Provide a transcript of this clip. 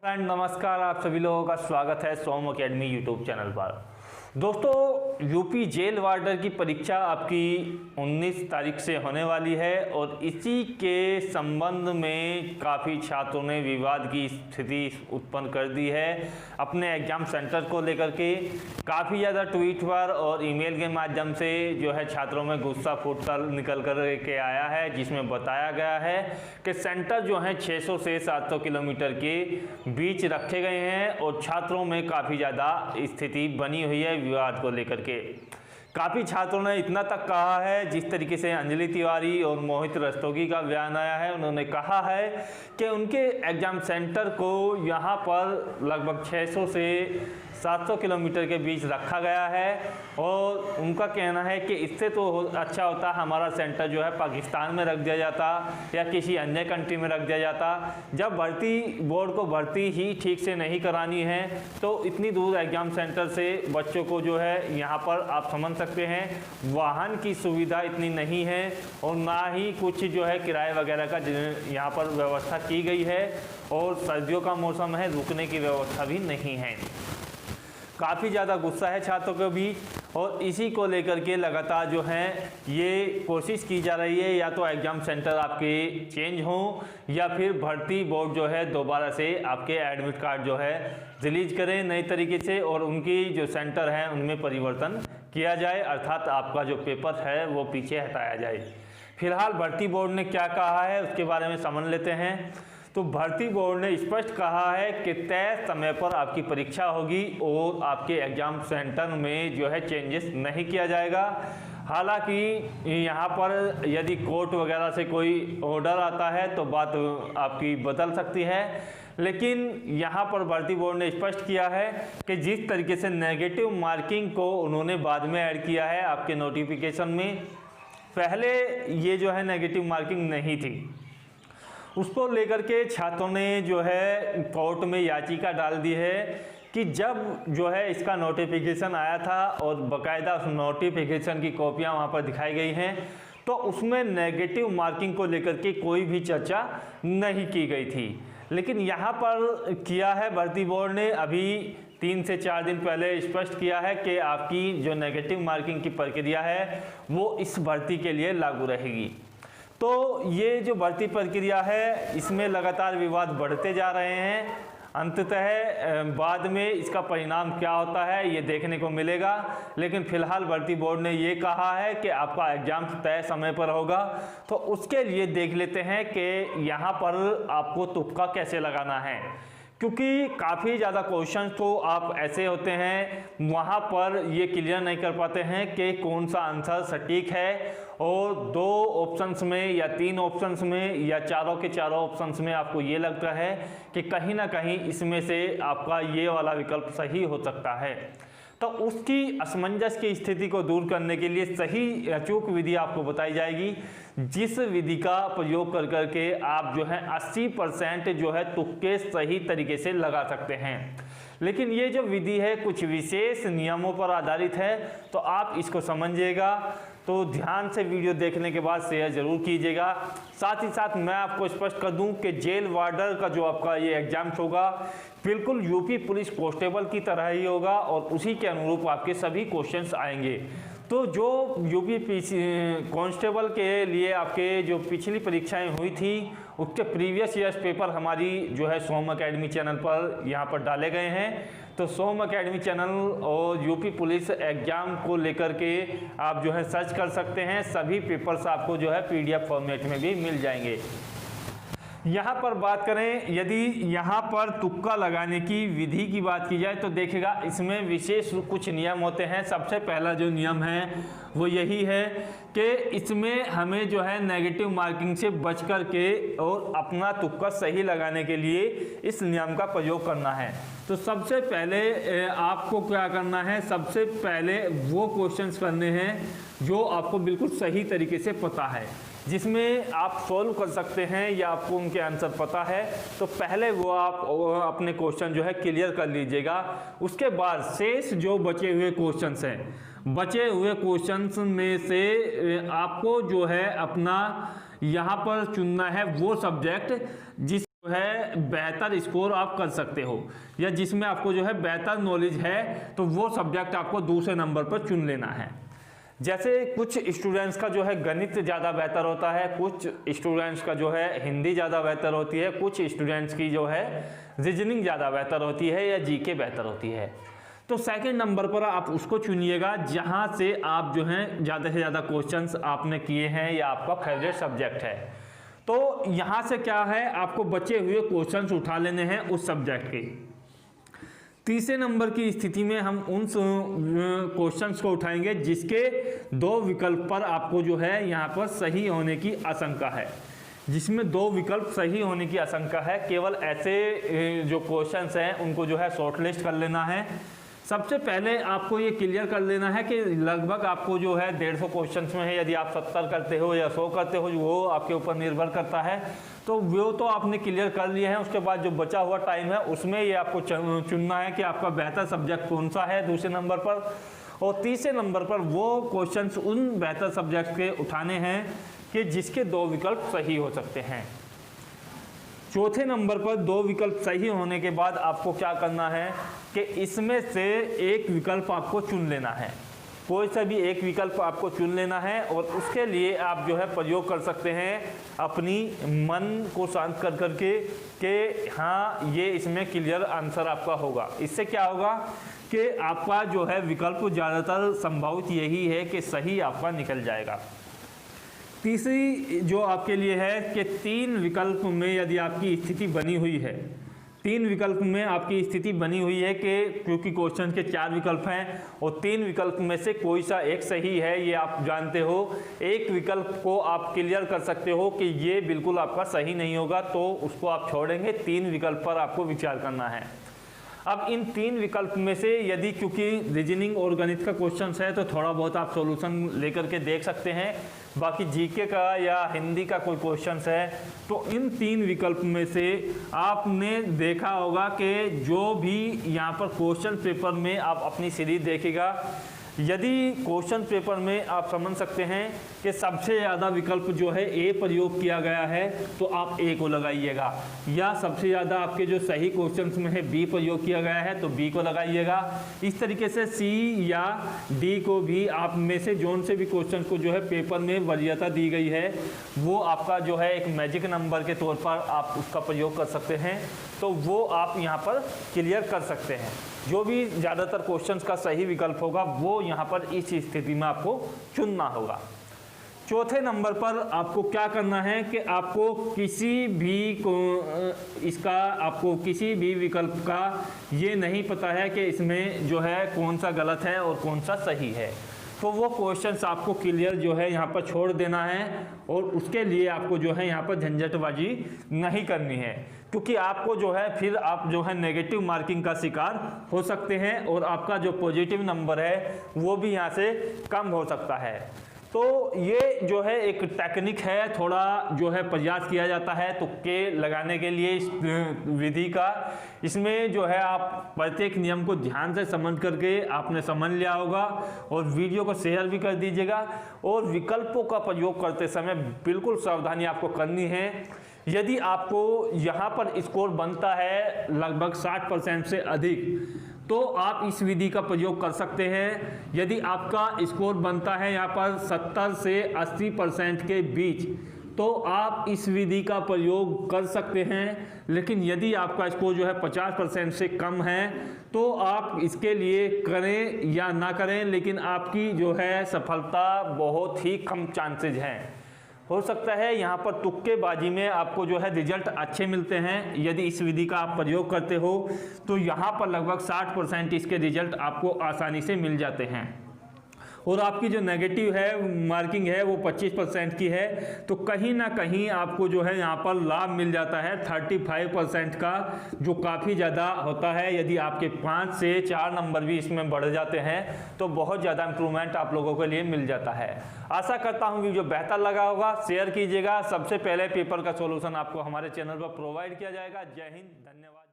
Friend नमस्कार, आप सभी लोगों का स्वागत है सोम अकेडमी यूट्यूब चैनल पर। दोस्तों, यूपी जेल वार्डर की परीक्षा आपकी 19 तारीख से होने वाली है और इसी के संबंध में काफ़ी छात्रों ने विवाद की स्थिति उत्पन्न कर दी है अपने एग्ज़ाम सेंटर को लेकर के। काफ़ी ज़्यादा ट्वीट पर और ईमेल के माध्यम से जो है छात्रों में गुस्सा फूट कर निकल कर के आया है, जिसमें बताया गया है कि सेंटर जो है 600 से 700 किलोमीटर के बीच रखे गए हैं और छात्रों में काफ़ी ज़्यादा स्थिति बनी हुई है विवाद को लेकर के। काफ़ी छात्रों ने इतना तक कहा है, जिस तरीके से अंजलि तिवारी और मोहित रस्तोगी का बयान आया है, उन्होंने कहा है कि उनके एग्ज़ाम सेंटर को यहाँ पर लगभग 600 से 700 किलोमीटर के बीच रखा गया है और उनका कहना है कि इससे तो अच्छा होता हमारा सेंटर जो है पाकिस्तान में रख दिया जाता या किसी अन्य कंट्री में रख दिया जाता। जब भर्ती बोर्ड को भर्ती ही ठीक से नहीं करानी है तो इतनी दूर एग्ज़ाम सेंटर से बच्चों को जो है यहाँ पर आप समझ सकते हैं वाहन की सुविधा इतनी नहीं है और ना ही कुछ जो है किराए वगैरह का यहाँ पर व्यवस्था की गई है और सर्दियों का मौसम है, रुकने की व्यवस्था भी नहीं है। काफ़ी ज़्यादा गुस्सा है छात्रों के बीच और इसी को लेकर के लगातार जो है ये कोशिश की जा रही है या तो एग्ज़ाम सेंटर आपके चेंज हों या फिर भर्ती बोर्ड जो है दोबारा से आपके एडमिट कार्ड जो है रिलीज करें नए तरीके से और उनकी जो सेंटर है उनमें परिवर्तन किया जाए, अर्थात आपका जो पेपर है वो पीछे हटाया जाए। फिलहाल भर्ती बोर्ड ने क्या कहा है उसके बारे में समझ लेते हैं। तो भर्ती बोर्ड ने स्पष्ट कहा है कि तय समय पर आपकी परीक्षा होगी और आपके एग्ज़ाम सेंटर में जो है चेंजेस नहीं किया जाएगा। हालांकि यहाँ पर यदि कोर्ट वगैरह से कोई ऑर्डर आता है तो बात आपकी बदल सकती है, लेकिन यहाँ पर भर्ती बोर्ड ने स्पष्ट किया है कि जिस तरीके से नेगेटिव मार्किंग को उन्होंने बाद में ऐड किया है आपके नोटिफिकेशन में, पहले ये जो है नेगेटिव मार्किंग नहीं थी, उसको लेकर के छात्रों ने जो है कोर्ट में याचिका डाल दी है कि जब जो है इसका नोटिफिकेशन आया था और बाकायदा उस नोटिफिकेशन की कॉपियां वहां पर दिखाई गई हैं तो उसमें नेगेटिव मार्किंग को लेकर के कोई भी चर्चा नहीं की गई थी। लेकिन यहाँ पर किया है भर्ती बोर्ड ने, अभी 3 से 4 दिन पहले स्पष्ट किया है कि आपकी जो नेगेटिव मार्किंग की प्रक्रिया है वो इस भर्ती के लिए लागू रहेगी। तो ये जो भर्ती प्रक्रिया है इसमें लगातार विवाद बढ़ते जा रहे हैं। अंततः बाद में इसका परिणाम क्या होता है ये देखने को मिलेगा, लेकिन फिलहाल भर्ती बोर्ड ने ये कहा है कि आपका एग्ज़ाम तय समय पर होगा। तो उसके लिए देख लेते हैं कि यहाँ पर आपको तुक्का कैसे लगाना है, क्योंकि काफ़ी ज़्यादा क्वेश्चन तो आप ऐसे होते हैं वहाँ पर ये क्लियर नहीं कर पाते हैं कि कौन सा आंसर सटीक है और 2 ऑप्शंस में या 3 ऑप्शंस में या चारों के चारों ऑप्शंस में आपको ये लगता है कि कहीं ना कहीं इसमें से आपका ये वाला विकल्प सही हो सकता है। तो उसकी असमंजस की स्थिति को दूर करने के लिए सही अचूक विधि आपको बताई जाएगी, जिस विधि का प्रयोग कर करके आप जो है 80% जो है तुक्के सही तरीके से लगा सकते हैं। लेकिन ये जो विधि है कुछ विशेष नियमों पर आधारित है, तो आप इसको समझिएगा। तो ध्यान से वीडियो देखने के बाद शेयर जरूर कीजिएगा। साथ ही साथ मैं आपको स्पष्ट कर दूं कि जेल वार्डर का जो आपका ये एग्जाम होगा बिल्कुल यूपी पुलिस कांस्टेबल की तरह ही होगा और उसी के अनुरूप आपके सभी क्वेश्चन्स आएंगे। तो जो यूपी कांस्टेबल के लिए आपके जो पिछली परीक्षाएं हुई थी उसके प्रीवियस ईयर्स पेपर हमारी जो है सोम अकेडमी चैनल पर यहाँ पर डाले गए हैं। तो सोम अकेडमी चैनल और यूपी पुलिस एग्ज़ाम को लेकर के आप जो है सर्च कर सकते हैं, सभी पेपर्स आपको जो है PDF फॉर्मेट में भी मिल जाएंगे। यहाँ पर बात करें, यदि यहाँ पर तुक्का लगाने की विधि की बात की जाए तो देखिएगा इसमें विशेष कुछ नियम होते हैं। सबसे पहला जो नियम है वो यही है कि इसमें हमें जो है नेगेटिव मार्किंग से बच कर के और अपना तुक्का सही लगाने के लिए इस नियम का प्रयोग करना है। तो सबसे पहले आपको क्या करना है, सबसे पहले वो क्वेश्चंस करने हैं जो आपको बिल्कुल सही तरीके से पता है, जिसमें आप सॉल्व कर सकते हैं या आपको उनके आंसर पता है। तो पहले वो आप अपने क्वेश्चन जो है क्लियर कर लीजिएगा। उसके बाद शेष जो बचे हुए क्वेश्चंस हैं, बचे हुए क्वेश्चंस में से आपको जो है अपना यहाँ पर चुनना है वो सब्जेक्ट जिस है बेहतर स्कोर आप कर सकते हो, या जिसमें आपको जो है बेहतर नॉलेज है, तो वो सब्जेक्ट आपको दूसरे नंबर पर चुन लेना है। जैसे कुछ स्टूडेंट्स का जो है गणित ज़्यादा बेहतर होता है, कुछ स्टूडेंट्स का जो है हिंदी ज़्यादा बेहतर होती है, कुछ स्टूडेंट्स की जो है रीजनिंग ज़्यादा बेहतर होती है या जीके बेहतर होती है। तो सेकंड नंबर पर आप उसको चुनिएगा जहाँ से आप जो हैं ज़्यादा से ज़्यादा क्वेश्चंस आपने किए हैं या आपका फेवरेट सब्जेक्ट है। तो यहाँ से क्या है, आपको बचे हुए क्वेश्चंस उठा लेने हैं उस सब्जेक्ट के। तीसरे नंबर की स्थिति में हम उन क्वेश्चंस को उठाएंगे जिसके दो विकल्प पर आपको जो है यहाँ पर सही होने की आशंका है, जिसमें दो विकल्प सही होने की आशंका है। केवल ऐसे जो क्वेश्चंस हैं उनको जो है शॉर्टलिस्ट कर लेना है। सबसे पहले आपको ये क्लियर कर लेना है कि लगभग आपको जो है 150 क्वेश्चंस में है, यदि आप 70 करते हो या 100 करते हो वो आपके ऊपर निर्भर करता है, तो वो तो आपने क्लियर कर लिए हैं। उसके बाद जो बचा हुआ टाइम है उसमें ये आपको चुनना है कि आपका बेहतर सब्जेक्ट कौन सा है दूसरे नंबर पर, और तीसरे नंबर पर वो क्वेश्चंस उन बेहतर सब्जेक्ट के उठाने हैं कि जिसके दो विकल्प सही हो सकते हैं। चौथे नंबर पर दो विकल्प सही होने के बाद आपको क्या करना है कि इसमें से एक विकल्प आपको चुन लेना है, कोई सा भी एक विकल्प आपको चुन लेना है, और उसके लिए आप जो है प्रयोग कर सकते हैं अपनी मन को शांत कर करके कि हाँ ये इसमें क्लियर आंसर आपका होगा। इससे क्या होगा कि आपका जो है विकल्प ज़्यादातर संभावित यही है कि सही आपका निकल जाएगा। तीसरी जो आपके लिए है कि 3 विकल्प में यदि आपकी स्थिति बनी हुई है, 3 विकल्प में आपकी स्थिति बनी हुई है कि क्योंकि क्वेश्चन के 4 विकल्प हैं और 3 विकल्प में से कोई सा एक सही है ये आप जानते हो, एक विकल्प को आप क्लियर कर सकते हो कि ये बिल्कुल आपका सही नहीं होगा, तो उसको आप छोड़ेंगे। 3 विकल्प पर आपको विचार करना है। अब इन 3 विकल्प में से यदि क्योंकि रीजनिंग और गणित का क्वेश्चन है तो थोड़ा बहुत आप सॉल्यूशन लेकर के देख सकते हैं, बाकी जीके का या हिंदी का कोई क्वेश्चन है तो इन 3 विकल्प में से आपने देखा होगा कि जो भी यहाँ पर क्वेश्चन पेपर में आप अपनी सीरीज देखेगा, यदि क्वेश्चन पेपर में आप समझ सकते हैं कि सबसे ज़्यादा विकल्प जो है ए प्रयोग किया गया है तो आप ए को लगाइएगा, या सबसे ज़्यादा आपके जो सही क्वेश्चंस में है बी प्रयोग किया गया है तो बी को लगाइएगा। इस तरीके से सी या डी को भी आप में से जोन से भी क्वेश्चन को जो है पेपर में वरीयता दी गई है वो आपका जो है एक मैजिक नंबर के तौर पर आप उसका प्रयोग कर सकते हैं, तो वो आप यहाँ पर क्लियर कर सकते हैं। जो भी ज़्यादातर क्वेश्चंस का सही विकल्प होगा वो यहाँ पर इस स्थिति में आपको चुनना होगा। चौथे नंबर पर आपको क्या करना है कि आपको किसी भी विकल्प का ये नहीं पता है कि इसमें जो है कौन सा गलत है और कौन सा सही है, तो वो क्वेश्चंस आपको क्लियर जो है यहाँ पर छोड़ देना है, और उसके लिए आपको जो है यहाँ पर झंझटबाजी नहीं करनी है, क्योंकि आपको जो है फिर आप जो है नेगेटिव मार्किंग का शिकार हो सकते हैं और आपका जो पॉजिटिव नंबर है वो भी यहाँ से कम हो सकता है। तो ये जो है एक टेक्निक है, थोड़ा जो है प्रयास किया जाता है तुक्के लगाने के लिए इस विधि का। इसमें जो है आप प्रत्येक नियम को ध्यान से समझ करके आपने समझ लिया होगा, और वीडियो को शेयर भी कर दीजिएगा। और विकल्पों का प्रयोग करते समय बिल्कुल सावधानी आपको करनी है। यदि आपको यहाँ पर स्कोर बनता है लगभग 60% से अधिक तो आप इस विधि का प्रयोग कर सकते हैं। यदि आपका स्कोर बनता है यहाँ पर 70 से 80% के बीच तो आप इस विधि का प्रयोग कर सकते हैं, लेकिन यदि आपका स्कोर जो है 50% से कम है तो आप इसके लिए करें या ना करें, लेकिन आपकी जो है सफलता बहुत ही कम चांसेज हैं। हो सकता है यहाँ पर तुक्केबाजी में आपको जो है रिजल्ट अच्छे मिलते हैं। यदि इस विधि का आप प्रयोग करते हो तो यहाँ पर लगभग 60% इसके रिजल्ट आपको आसानी से मिल जाते हैं, और आपकी जो नेगेटिव है मार्किंग है वो 25% की है, तो कहीं ना कहीं आपको जो है यहाँ पर लाभ मिल जाता है 35% का, जो काफ़ी ज़्यादा होता है। यदि आपके 5 से 4 नंबर भी इसमें बढ़ जाते हैं तो बहुत ज़्यादा इंप्रूवमेंट आप लोगों के लिए मिल जाता है। आशा करता हूँ वीडियो बेहतर लगा होगा, शेयर कीजिएगा। सबसे पहले पेपर का सॉल्यूशन आपको हमारे चैनल पर प्रोवाइड किया जाएगा। जय हिंद, धन्यवाद।